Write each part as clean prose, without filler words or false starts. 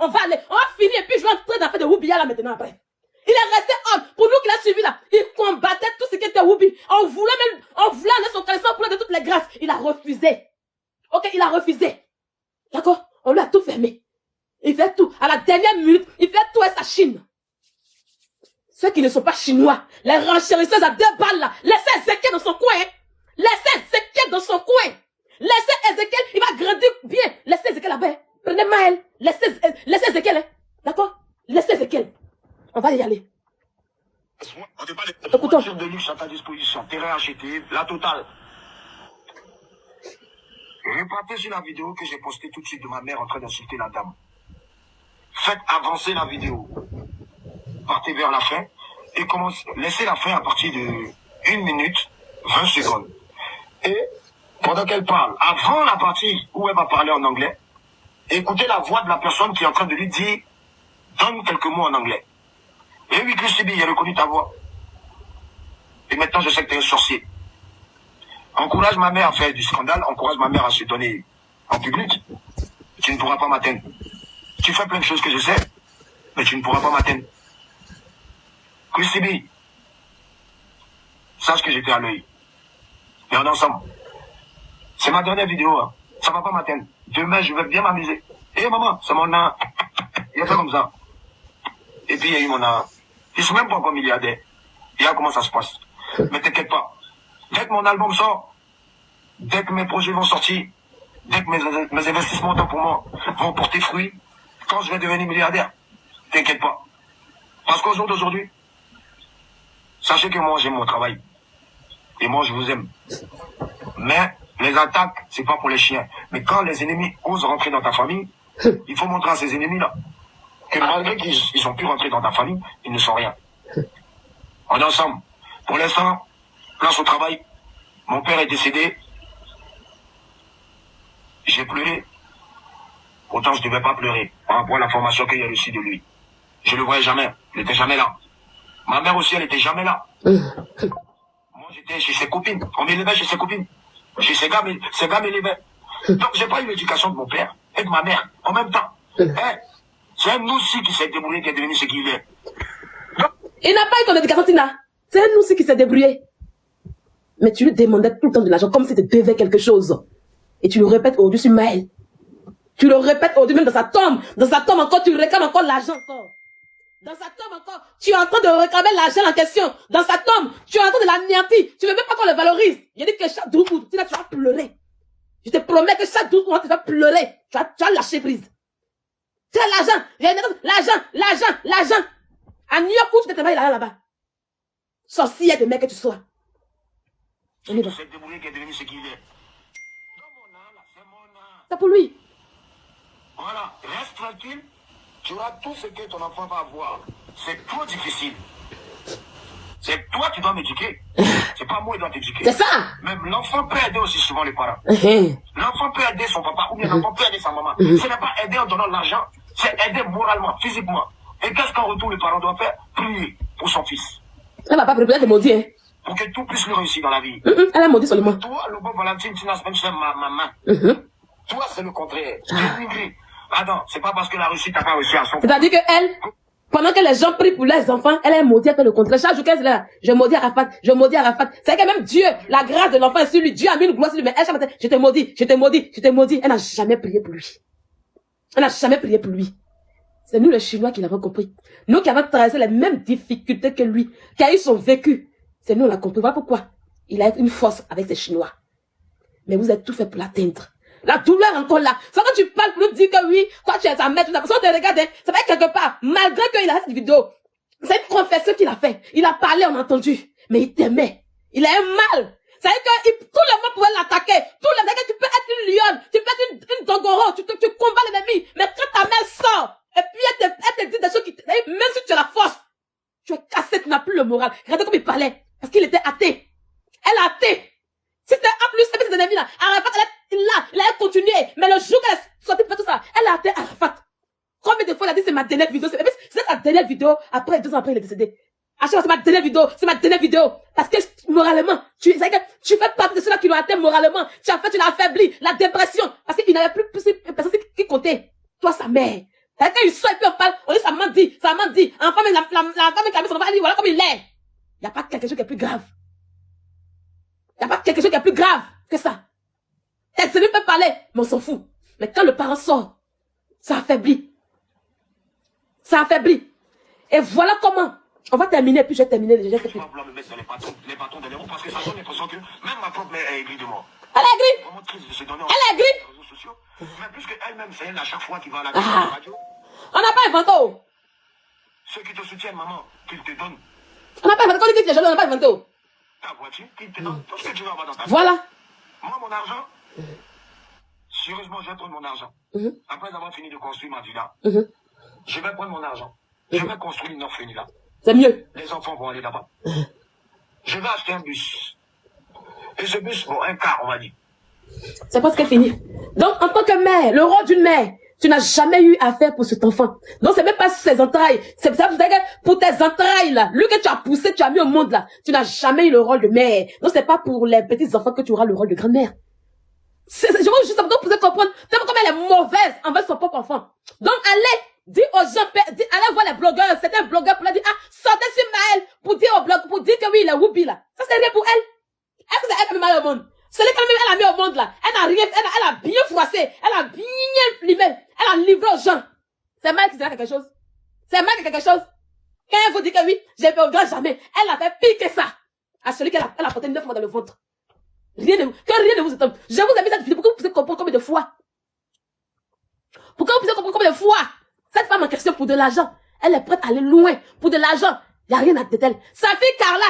on va finir et puis je vais entrer dans la fête de Woubiya là maintenant après. Il est resté homme. Pour nous qu'il a suivi là, il combattait tout ce qui était Woubi. On voulait aller son caleçon pour lui de toutes les grâces. Il a refusé. Ok, il a refusé. D'accord? On lui a tout fermé. Il fait tout. À la dernière minute, il fait tout avec sa Chine. Ceux qui ne sont pas chinois, les renchérisseuses à 2 balles là, laissez Ezekiel dans son coin. Hein. Laissez Ezekiel dans son coin. Laissez Ezekiel, il va grandir bien. Laissez Ezekiel là-bas. Prenez Maël. Laissez Ezekiel. Hein. D'accord? Laissez Ezekiel. On va y aller. On te parle de Écoutons. voitures de luxe à ta disposition, terrain acheté, la totale. Repartez sur la vidéo que j'ai postée tout de suite de ma mère en train d'insulter la dame. Faites avancer la vidéo. Partez vers la fin et laissez la fin à partir de 1 minute 20 secondes. Et pendant qu'elle parle, avant la partie où elle va parler en anglais, écoutez la voix de la personne qui est en train de lui dire « Donne quelques mots en anglais ». Et oui, Christy B, il a reconnu ta voix. Et maintenant, je sais que tu es un sorcier. Encourage ma mère à faire du scandale, encourage ma mère à se donner en public. Tu ne pourras pas m'atteindre. Tu fais plein de choses que je sais, mais tu ne pourras pas m'atteindre. Christy B, sache que j'étais à l'œil. Et on est ensemble. C'est ma dernière vidéo, hein. Ça va pas m'atteindre. Demain, je vais bien m'amuser. Et maman, c'est mon an. Il a fait comme ça. Et puis, il y a eu mon an. Je ne suis même pas encore milliardaire. Et là, comment ça se passe. Mais t'inquiète pas. Dès que mon album sort, dès que mes projets vont sortir, dès que mes investissements pour moi vont porter fruit, quand je vais devenir milliardaire, t'inquiète pas. Parce qu'au jour d'aujourd'hui, sachez que moi, j'aime mon travail. Et moi, je vous aime. Mais les attaques, c'est pas pour les chiens. Mais quand les ennemis osent rentrer dans ta famille, il faut montrer à ces ennemis-là que malgré qu'ils ont pu rentrer dans ta famille, ils ne sont rien. On est ensemble. Pour l'instant, place au travail. Mon père est décédé. J'ai pleuré. Autant je ne devais pas pleurer par rapport à l'information qu'il y a reçue de lui. Je ne le voyais jamais. Il n'était jamais là. Ma mère aussi, elle n'était jamais là. Moi, j'étais chez ses copines. On m'élevait chez ses copines. Chez ces gars m'élevaient. Donc, j'ai pas eu l'éducation de mon père et de ma mère en même temps. Hein? C'est un aussi qui s'est débrouillé qui est devenu ce qu'il est. Il n'a pas eu ton éducation, Tina. C'est un aussi qui s'est débrouillé. Mais tu lui demandais tout le temps de l'argent comme si tu devais quelque chose. Et tu le répètes aujourd'hui sur Maël. Tu le répètes aujourd'hui même dans sa tombe. Dans sa tombe encore, tu réclames encore l'argent encore. Dans sa tombe encore, tu es en train de réclamer l'argent en question. Dans sa tombe, tu es en train de l'anéantir. Tu ne veux même pas qu'on le valorise. Il dit que chaque 12 coups, tu vas pleurer. Je te promets que chaque 12 coups, tu vas pleurer. Tu vas lâcher prise. Tu as l'argent. À New York, où tu te travailles là-bas. Sorcière de mec que tu sois. On y va. C'est débrouillé qui est devenu ce qu'il est. C'est pour lui. Voilà, reste tranquille. Tu auras tout ce que ton enfant va avoir. C'est trop difficile. C'est toi qui dois m'éduquer. C'est pas moi qui dois t'éduquer. C'est ça. Même l'enfant peut aider aussi souvent les parents. L'enfant peut aider son papa ou bien l'enfant peut aider sa maman. Ce n'est pas aider en donnant de l'argent, c'est aider moralement, physiquement. Et qu'est-ce qu'en retour le parent doit faire? Prier pour son fils. Elle va pas préparer de maudire. Hein. Pour que tout puisse lui réussir dans la vie. Elle a maudit seulement. Toi, le bon Valentine, tu n'as même ma maman. Toi, c'est le contraire. Tu es immigré. Pardon, c'est pas parce que la Russie t'a pas reçu à son... C'est-à-dire que elle, pendant que les gens prient pour leurs enfants, elle est maudite, elle fait le contraire. Chaque jour qu'elle est là, je maudis Arafat, je maudis Arafat. C'est que même Dieu, la grâce de l'enfant est sur lui. Dieu a mis une gloire sur lui, mais elle, chaque matin, je te maudis. Elle n'a jamais prié pour lui. C'est nous les Chinois qui l'avons compris. Nous qui avons traversé les mêmes difficultés que lui, qui a eu son vécu. C'est nous, on l'a compris. Voilà pourquoi il a une force avec ces Chinois. Mais vous avez tout fait pour l'atteindre. La douleur encore là. C'est quand tu parles pour nous dire que oui, toi tu es sa mère, tout ça. Parce qu'on te regarde, ça va être quelque part. Malgré qu'il a cette vidéo. C'est une confession qu'il a fait. Il a parlé, on a entendu. Mais il t'aimait. Il a un mal. C'est-à-dire que tout le monde pouvait l'attaquer. Tu peux être une lionne. Tu peux être une dongoro. Tu combats l'ennemi. Mais quand ta mère sort, et puis elle te dit des choses qui même si tu as la force, tu es cassé, tu n'as plus le moral. Regardez comme il parlait. Parce qu'il était athée. Elle est athée. Si c'était en plus, c'est des ennemis là. Arafat, elle a continué. Mais le jour qu'elle est sortie pour tout ça, elle a athée Arafat. Combien de fois elle a dit c'est ma dernière vidéo? C'est sa dernière vidéo. Après, 2 ans après, il est décédé. À chaque fois, c'est ma dernière vidéo. Parce que, moralement, tu fais partie de ceux-là qui l'ont atteint moralement. Tu l'as affaibli. La dépression. Parce qu'il n'avait plus personne qui comptait. Toi, sa mère. Quand il sort et puis on parle, on dit ça m'a dit, ça m'a dit. Enfin, la femme qui a mis son enfant, elle dit voilà comme il est. Il n'y a pas quelque chose qui est plus grave. Il n'y a pas quelque chose qui est plus grave que ça. Elle se lui peut parler, mais on s'en fout. Mais quand le parent sort, ça affaiblit. Ça affaiblit. Et voilà comment. On va terminer, puis je vais terminer. Je vais pas vouloir me mettre dans les bâtons de l'héros parce que ça donne l'impression que même ma propre mère est aigrie de moi. Elle est aigrie. Vraiment triste de se donner Elle est aigrie. sur les réseaux sociaux. Mais plus qu'elle-même, c'est elle à chaque fois qui va à la radio. On n'a pas inventé. Ceux qui te soutiennent, maman, qu'ils te donnent. On n'a pas inventé. Quand on dit que les gens, on n'a pas inventé. Ta voiture, qu'ils te donnent tout ce que tu veux avoir dans ta vie. Voilà. Moi, mon argent, sérieusement, je vais prendre mon argent. Après avoir fini de construire ma villa, je vais prendre mon argent. Je vais construire une orphelinat là. C'est mieux. Les enfants vont aller là-bas. Je vais acheter un bus. Et ce bus, bon, un car, on va dire. C'est presque fini. Donc, en tant que mère, le rôle d'une mère, tu n'as jamais eu affaire pour cet enfant. Donc, c'est même pas ses entrailles. C'est ça, pour tes entrailles, là. Lui que tu as poussé, tu as mis au monde, là. Tu n'as jamais eu le rôle de mère. Donc, c'est pas pour les petits enfants que tu auras le rôle de grand-mère. Je veux juste que vous pouvez comprendre. Tellement comme elle est mauvaise envers son propre enfant. Donc, allez, dis aux gens, allez voir les blogueurs, certains blogueurs pour leur dire, ah, sortez sur Maël, pour dire au blog, pour dire que oui, il est whoopi, là. Ça, c'est rien pour elle. Est-ce que c'est elle qui a mis mal au monde? C'est elle qui a mis au monde, là. Elle a rien, elle a bien froissé, elle a bien limé, elle a livré aux gens. C'est mal qui dira quelque chose. C'est mal qui quelque chose. Quand elle vous dit que oui, j'ai fait au grand jamais, elle a fait pire que ça. À celui qu'elle a porté 9 mois dans le ventre. Rien ne vous étonne. Je vous ai mis cette vidéo pour que vous puissiez comprendre combien de fois. Pour que vous puissiez comprendre combien de fois. Cette femme en question pour de l'argent. Elle est prête à aller loin. Pour de l'argent. Il n'y a rien à d'elle. Sa fille Carla,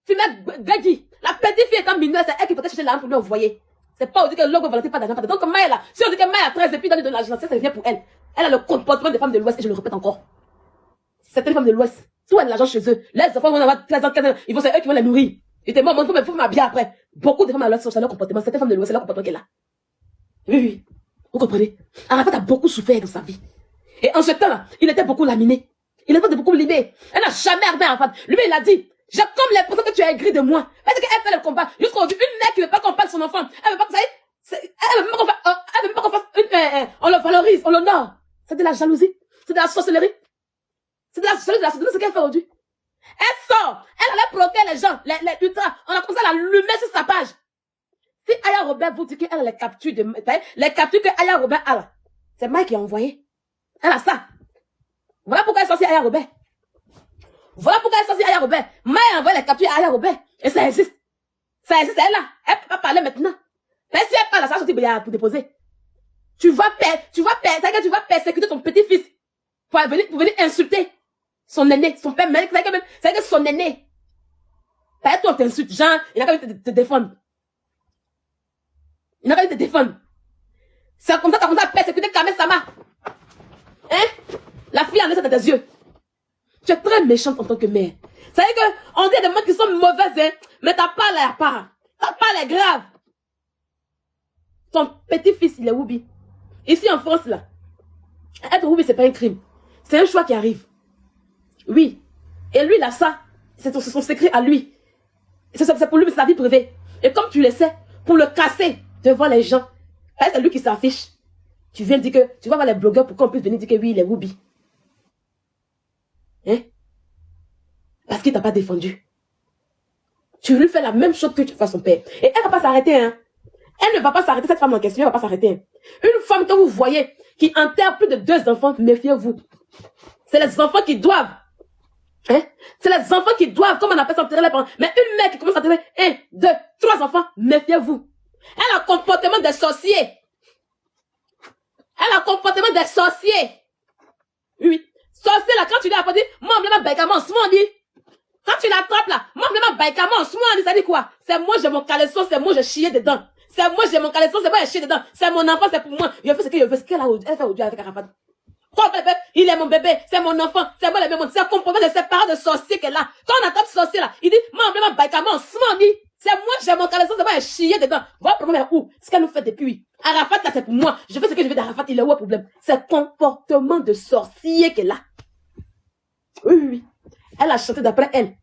fumait Gaggy. La petite fille étant mineure, c'est elle qui peut chercher l'argent pour lui envoyer. C'est pas on dit que l'homme ne valait pas d'argent. Donc Maya là, si on dit que Maya a 13 et puis donne de l'argent, ça vient pour elle. Elle a le comportement des femmes de l'Ouest et je le répète encore. C'est les femmes de l'Ouest. Tout a de l'argent chez eux. Les enfants vont avoir 13 ans, 15 ans. Ils vont, c'est eux qui vont les nourrir. Et t'es mort, il faut m'habiller après. Beaucoup de femmes à l'Ouest, c'est leur comportement. Cette femme de l'Ouest, c'est leur comportement qu'elle a. Oui. Vous comprenez? Arafat a beaucoup souffert dans sa vie. Et en ce temps-là, il était beaucoup laminé. Il était beaucoup limé. Elle n'a jamais armé Arafat. Lui, il a dit, j'ai comme l'impression que tu es aigri de moi. Parce qu'elle fait le combat. Jusqu'aujourd'hui, une mère qui ne veut pas qu'on parle de son enfant. Elle veut pas que ça y est. Elle veut même pas qu'on fasse, on le valorise, on l'honore. C'est de la jalousie. C'est de la sorcellerie. C'est de la sorcellerie, c'est ce qu'elle fait aujourd'hui. Elle sort. Elle allait bloquer les gens, les ultras. On a commencé à l'allumer sur sa page. Si Aya Robert vous dit qu'elle a les captures que Aya Robert a là, c'est Mike qui a envoyé. Elle a ça. Voilà pourquoi elle est sortie Aya Robert. Voilà pourquoi elle est sortie Aya Robert. Mike a envoyé les captures à Aya Robert. Et ça existe. Ça existe, elle là. Elle peut pas parler maintenant. Mais si elle parle, ça va sortir pour déposer. Tu vas persécuter ton petit-fils pour venir insulter son aîné, son père, c'est que son aîné. Pas toi, t'insultes, genre, il n'a qu'à te défendre. Il n'a qu'à te défendre. C'est comme ça que tu as commencé à persécuter Kamel Sama. Hein? La fille en laisse dans tes yeux. Tu es très méchante en tant que mère. Ça veut dire qu'on dit des mots qui sont mauvaises, hein? Mais ta part là, pas. Ta part est grave. Ton petit-fils, il est whoopi. Ici en France, là, être whoopi, c'est pas un crime. C'est un choix qui arrive. Oui. Et lui, il a ça. C'est son secret à lui. C'est pour lui, c'est sa vie privée. Et comme tu le sais, pour le casser devant les gens, c'est lui qui s'affiche. Tu viens dire que, tu vas voir les blogueurs pour qu'on puisse venir dire que oui, il est whoopi. Hein? Parce qu'il t'a pas défendu. Tu lui fais la même chose que tu fais à son père. Et elle va pas s'arrêter, hein. Elle ne va pas s'arrêter, cette femme en question, elle va pas s'arrêter. Hein. Une femme que vous voyez, qui enterre plus de 2 enfants, méfiez-vous. C'est les enfants qui doivent. Hein? C'est les enfants qui doivent, comme on appelle ça, enterrer les parents. Mais une mère qui commence à enterrer 1, 2, 3 enfants, méfiez-vous. Elle a un comportement de sorcier. Elle a un comportement de sorcier. Oui. Sorcier là, quand tu lui as dit, moi, je vais m'en quand tu l'attrapes là, moi, je vais m'en ça dit quoi? C'est moi, j'ai mon caleçon, c'est moi, j'ai chié dedans. C'est moi, j'ai mon caleçon, c'est moi, j'ai chié dedans. C'est mon enfant, c'est pour moi. Il fait ce qu'il veut, ce qu'elle a elle fait aujourd'hui avec Arafat. Quoi, bébé? Il est mon bébé, c'est mon enfant, c'est moi, le même. C'est un comportement de ses parents de sorcier qu'elle a. Quand on attrape sorcier là, il dit, moi, je vais m'en c'est moi, j'ai mon caleçon, c'est moi, j'ai chié dedans. Voilà le problème est où? Ce qu'elle nous fait depuis. Arafat là, c'est pour moi. Je fais ce que je veux d'Arafat, il est où le problème? C'est comportement de sorcier qu'elle a. Oui. Elle a chanté d'après elle.